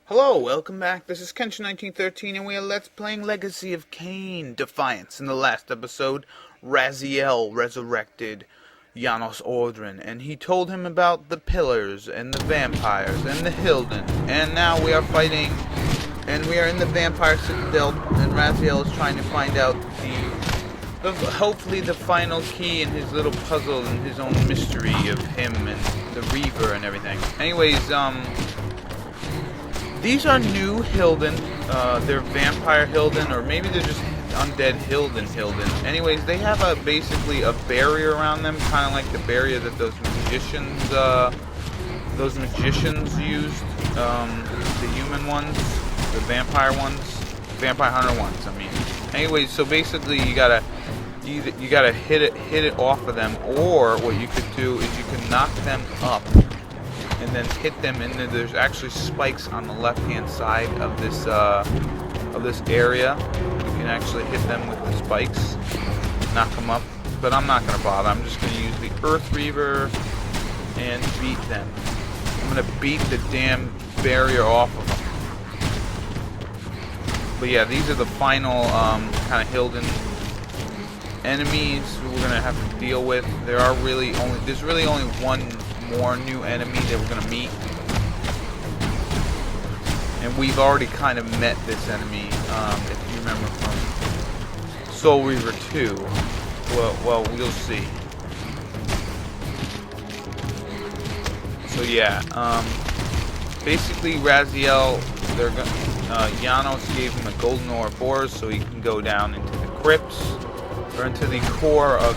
Hello, welcome back. This is Kenshin1913, and we are Let's Playing Legacy of Kain, Defiance. In the last episode, Raziel resurrected Janos Ordrin, and he told him about the pillars, and the vampires, and the Hilden. And now we are fighting, and we are in the vampire citadel, and Raziel is trying to find out hopefully the final key in his little puzzle and his own mystery of him and the Reaver and everything. Anyways, these are new Hilden. They're vampire Hilden, or maybe they're just undead Hilden. Anyways, they have basically a barrier around them, kind of like the barrier that those magicians used. The human ones, the vampire hunter ones. I mean. Anyways, so basically you gotta hit it off of them, or what you could do is you can knock them up and then hit them, and there's actually spikes on the left-hand side of this area. You can actually hit them with the spikes, knock them up. But I'm not gonna bother. I'm just gonna use the Earth Reaver and beat them. I'm gonna beat the damn barrier off of them. But yeah, these are the final kind of Hilden enemies we're gonna have to deal with. There's really only one more new enemy that we're gonna meet, and we've already kind of met this enemy, if you remember from Soul Reaver 2. Well, we'll see. So yeah, basically Raziel, Janos gave him a golden Ouroboros so he can go down into the crypts, or into the core of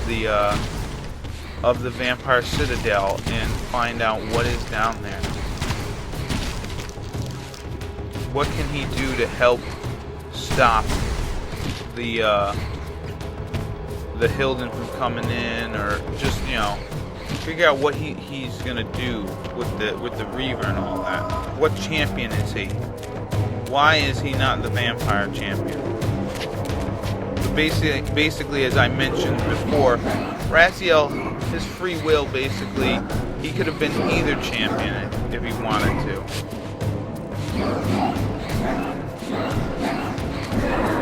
the vampire citadel and find out what is down there. What can he do to help stop the Hilden from coming in, or just, figure out what he's gonna do with the Reaver and all that. What champion is he? Why is he not the vampire champion? But basically, as I mentioned before, Raziel, his free will, basically, he could have been either champion if he wanted to.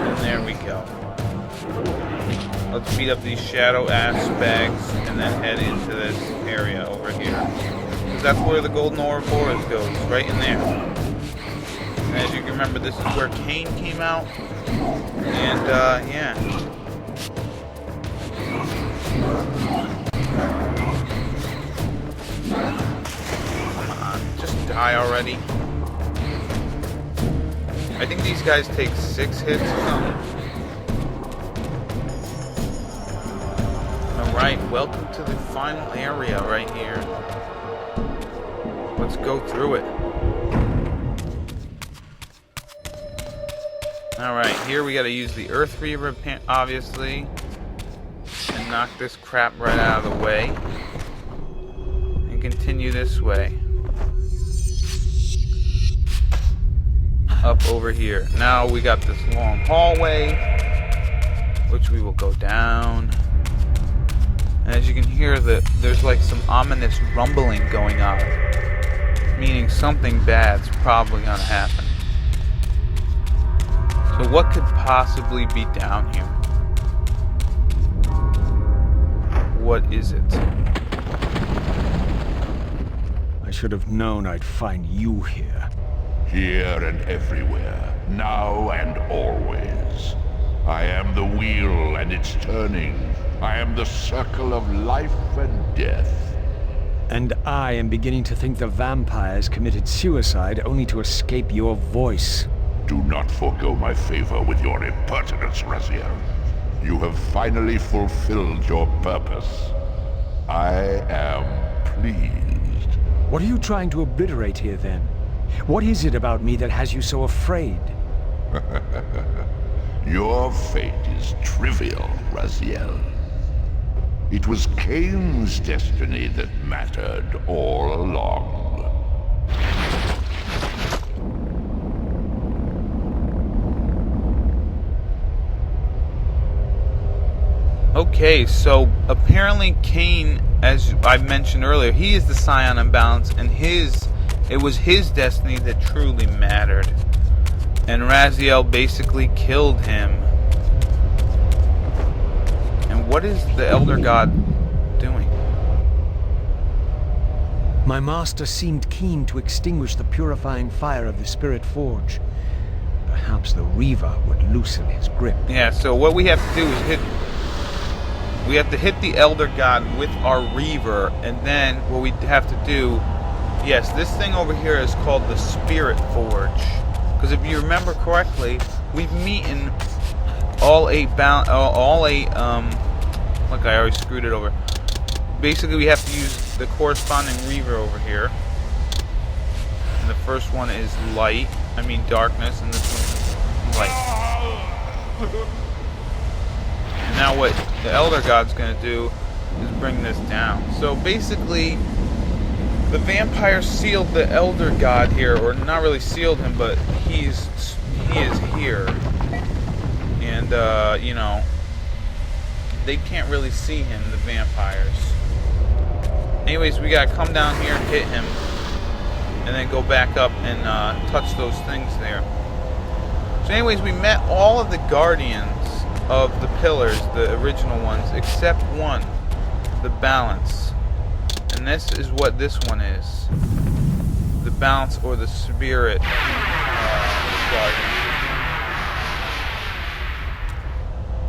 And there we go. Let's beat up these shadow-ass bags and then head into this area over here. Because that's where the golden Ouroboros goes, right in there. And as you can remember, this is where Kain came out. And, yeah. Come on, just die already. I think these guys take 6 hits or something. Alright, welcome to the final area right here. Let's go through it. Alright, here we gotta use the Earth Reaver, obviously, and knock this crap right out of the way. And continue this way. Up over here. Now we got this long hallway, which we will go down. And as you can hear, there's like some ominous rumbling going on, meaning something bad's probably gonna happen. So what could possibly be down here? What is it? I should have known I'd find you here. Here and everywhere, now and always. I am the wheel and its turning. I am the circle of life and death. And I am beginning to think the vampires committed suicide only to escape your voice. Do not forego my favor with your impertinence, Raziel. You have finally fulfilled your purpose. I am pleased. What are you trying to obliterate here, then? What is it about me that has you so afraid? Your fate is trivial, Raziel. It was Kain's destiny that mattered all along. Okay, so apparently Kain, as I mentioned earlier, he is the Scion Unbalanced, and his It was his destiny that truly mattered. And Raziel basically killed him. And what is the Elder God doing? My master seemed keen to extinguish the purifying fire of the Spirit Forge. Perhaps the Reaver would loosen his grip. Yeah, so what we have to do is we have to hit the Elder God with our Reaver, and then what we have to do, yes, this thing over here is called the Spirit Forge. Because if you remember correctly, we've meeting all eight, look, I already screwed it over. Basically, we have to use the corresponding Reaver over here. And the first one is darkness, and this one is light. And now what the Elder God's going to do is bring this down. So basically, the vampire sealed the Elder God here, or not really sealed him, but he is here. And, you know, they can't really see him, the vampires. Anyways, we gotta come down here, hit him, and then go back up and touch those things there. So anyways, we met all of the guardians of the pillars, the original ones, except one, the balance. And this is what this one is. The balance, or the spirit guardian.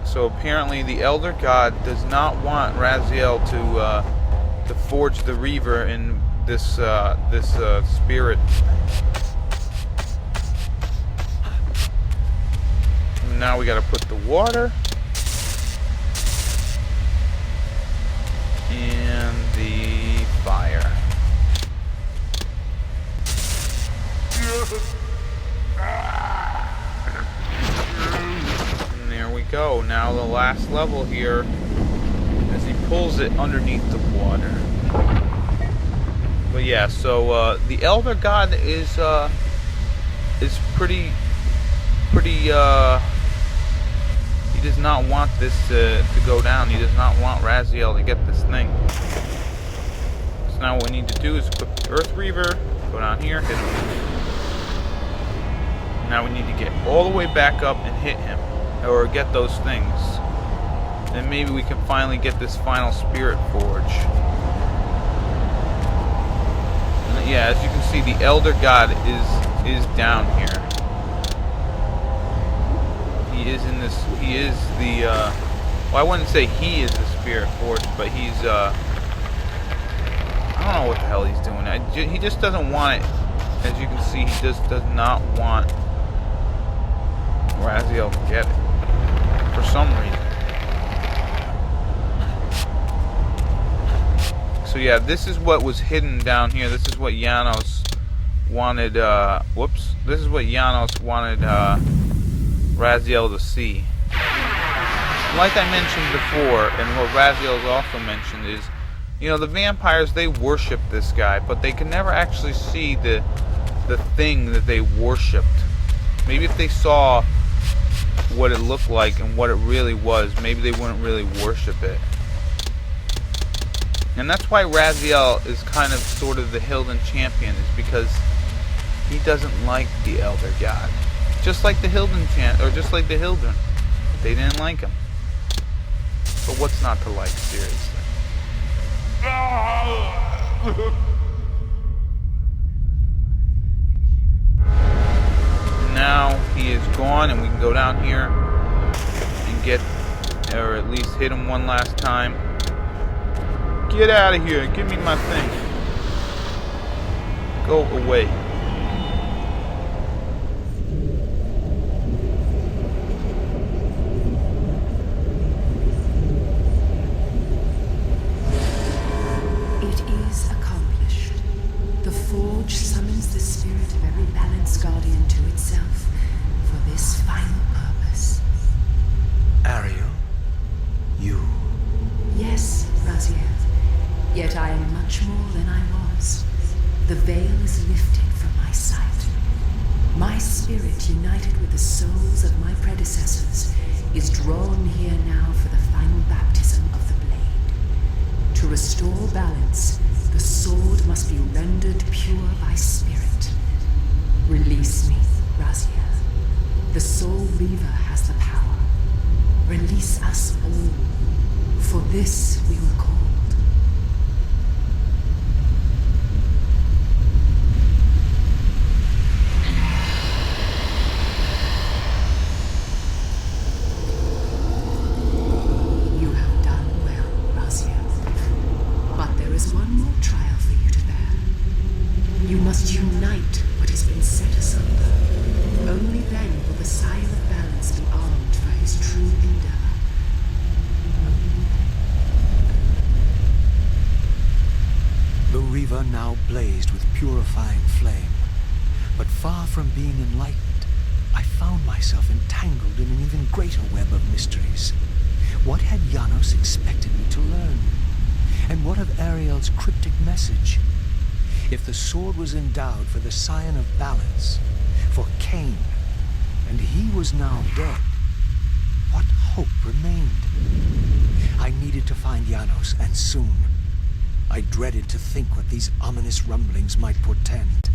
So apparently the Elder God does not want Raziel to forge the Reaver in this spirit. And now we got to put the water and the fire. And there we go. Now the last level here, as he pulls it underneath the water. But yeah, so the Elder God is pretty he does not want this to go down. He does not want Raziel to get this thing. So now what we need to do is put the Earth Reaver, go down here, hit him. Now we need to get all the way back up and hit him, or get those things. Then maybe we can finally get this final Spirit Forge. And yeah, as you can see, the Elder God is down here. He is in this. He is the. Well, I wouldn't say he is the Spirit Forge, but he's. I don't know what the hell he's doing. He just doesn't want it. As you can see, he just does not want Raziel to get it for some reason. So yeah, this is what was hidden down here. This is what Janos wanted. This is what Janos wanted Raziel to see. Like I mentioned before, and what Raziel's also mentioned is, you know, the vampires, they worship this guy, but they can never actually see the thing that they worshipped. Maybe if they saw what it looked like and what it really was, maybe they wouldn't really worship it. And that's why Raziel is kind of sort of the Hilden champion, is because he doesn't like the Elder God. Just like the Hilden just like the Hilden. They didn't like him. But what's not to like, seriously? Now he is gone, and we can go down here and get, or at least hit him one last time. Get out of here! Give me my thing. Go away. It is accomplished. The Forge summons the spirit of every balanced guardian to itself for this final purpose. Ariel? You? Yes, Raziel. Yet I am much more than I was. The veil is lifted from my sight. My spirit, united with the souls of my predecessors, is drawn here now for the final baptism of the blade. To restore balance, the sword must be rendered pure by spirit. Release me, Raziel. The Soul Reaver has the power. Release us all. For this we were called. You have done well, Raziel. But there is one more trial for you to bear. You must unite what has been set asunder. Only then will the Scion of Balance be armed for his true endeavor. The Reaver now blazed with purifying flame, but far from being enlightened, I found myself entangled in an even greater web of mysteries. What had Janos expected me to learn? And what of Ariel's cryptic message? If the sword was endowed for the Scion of Balance, for Kain, and he was now dead, what hope remained? I needed to find Janos, and soon. I dreaded to think what these ominous rumblings might portend.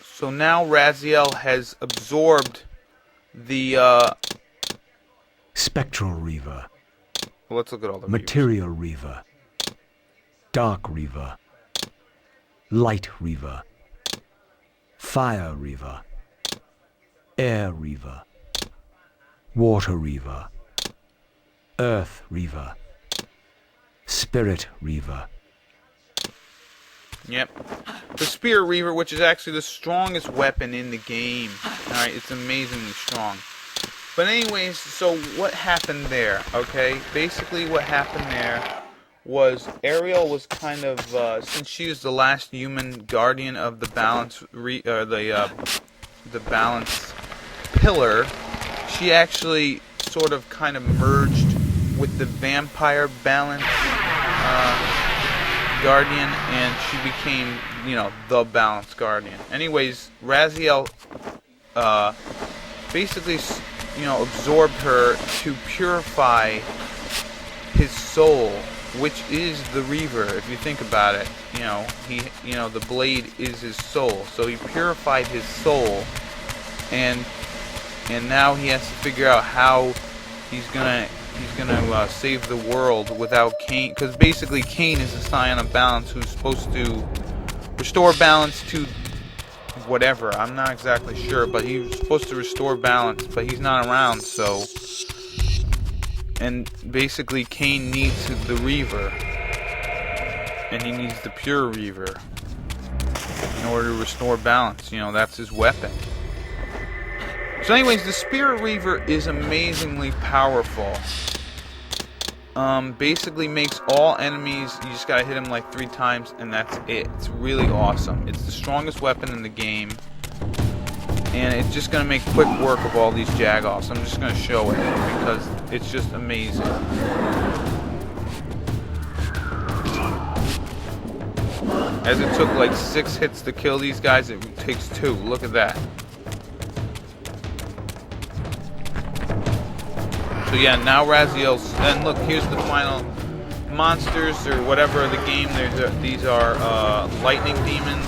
So now Raziel has absorbed the, Spectral Reaver. well, let's look at all the Material Reaver. Dark Reaver. Light Reaver. Fire Reaver. Air Reaver. Water Reaver. Earth Reaver. Spirit Reaver. Yep. The Spirit Reaver, which is actually the strongest weapon in the game. Alright, it's amazingly strong. But anyways, so what happened there, okay? Basically what happened there was Ariel was kind of, since she was the last human guardian of the balance, the balance pillar, she actually sort of kind of merged with the vampire balance guardian, and she became, you know, the balance guardian. Anyways, Raziel basically, you know, absorbed her to purify his soul, which is the Reaver. If you think about it, you know, the blade is his soul. So he purified his soul, and now he has to figure out how he's gonna save the world without Kain, because basically Kain is the Scion of Balance who's supposed to restore balance to whatever. I'm not exactly sure, but he was supposed to restore balance, but he's not around, so. And basically Kain needs the Reaver, and he needs the pure Reaver in order to restore balance. You know, that's his weapon. So anyways, the Spirit Reaver is amazingly powerful. Basically makes all enemies, you just gotta hit them like 3 times, and that's it. It's really awesome. It's the strongest weapon in the game, and it's just gonna make quick work of all these jagoffs. I'm just gonna show it because it's just amazing. As it took like 6 hits to kill these guys, it takes 2. Look at that. So yeah, now Raziel's, and look, here's the final monsters or whatever of the game. These are lightning demons.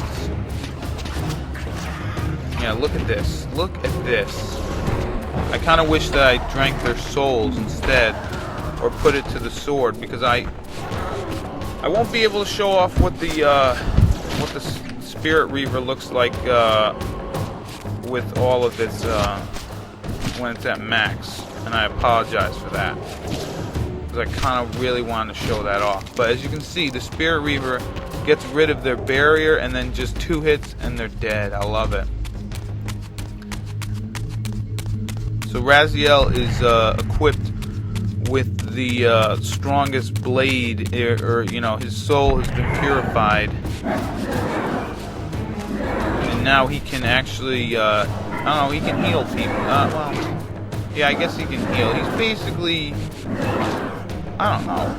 Yeah, look at this. Look at this. I kind of wish that I drank their souls instead, or put it to the sword, because I won't be able to show off what the Spirit Reaver looks like with all of its when it's at max. And I apologize for that, because I kind of really wanted to show that off. But as you can see, the Spirit Reaver gets rid of their barrier, and then just 2 hits and they're dead. I love it. So Raziel is equipped with the strongest blade, or you know, his soul has been purified, and now he can actually, I don't know, he can heal people. Well. Yeah, I guess he can heal. He's basically, I don't know.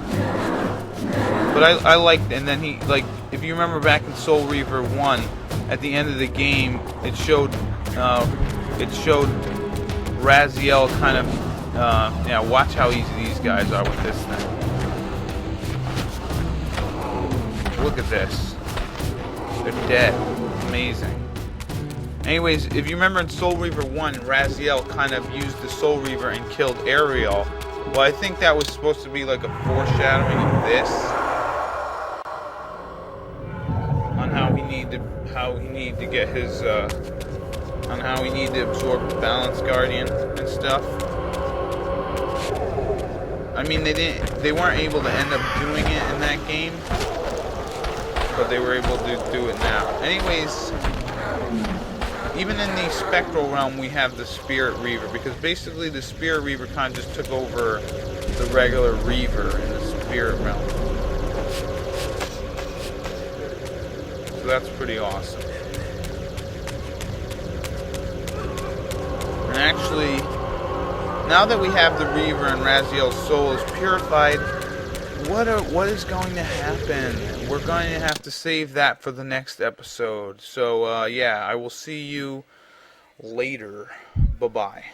But I like, and then he, like, if you remember back in Soul Reaver 1, at the end of the game, it showed Raziel kind of, yeah, watch how easy these guys are with this thing. look at this. They're dead. Amazing. Anyways, if you remember in Soul Reaver 1, Raziel kind of used the Soul Reaver and killed Ariel. Well, I think that was supposed to be like a foreshadowing of this. On how he needed to get his, on how he needed to absorb the Balance Guardian and stuff. I mean, they weren't able to end up doing it in that game, but they were able to do it now. Anyways, even in the Spectral Realm, we have the Spirit Reaver, because basically the Spirit Reaver kind of just took over the regular Reaver in the Spirit Realm. So that's pretty awesome. And actually, now that we have the Reaver and Raziel's soul is purified, what is going to happen? We're going to have to save that for the next episode. So, yeah, I will see you later. Bye-bye.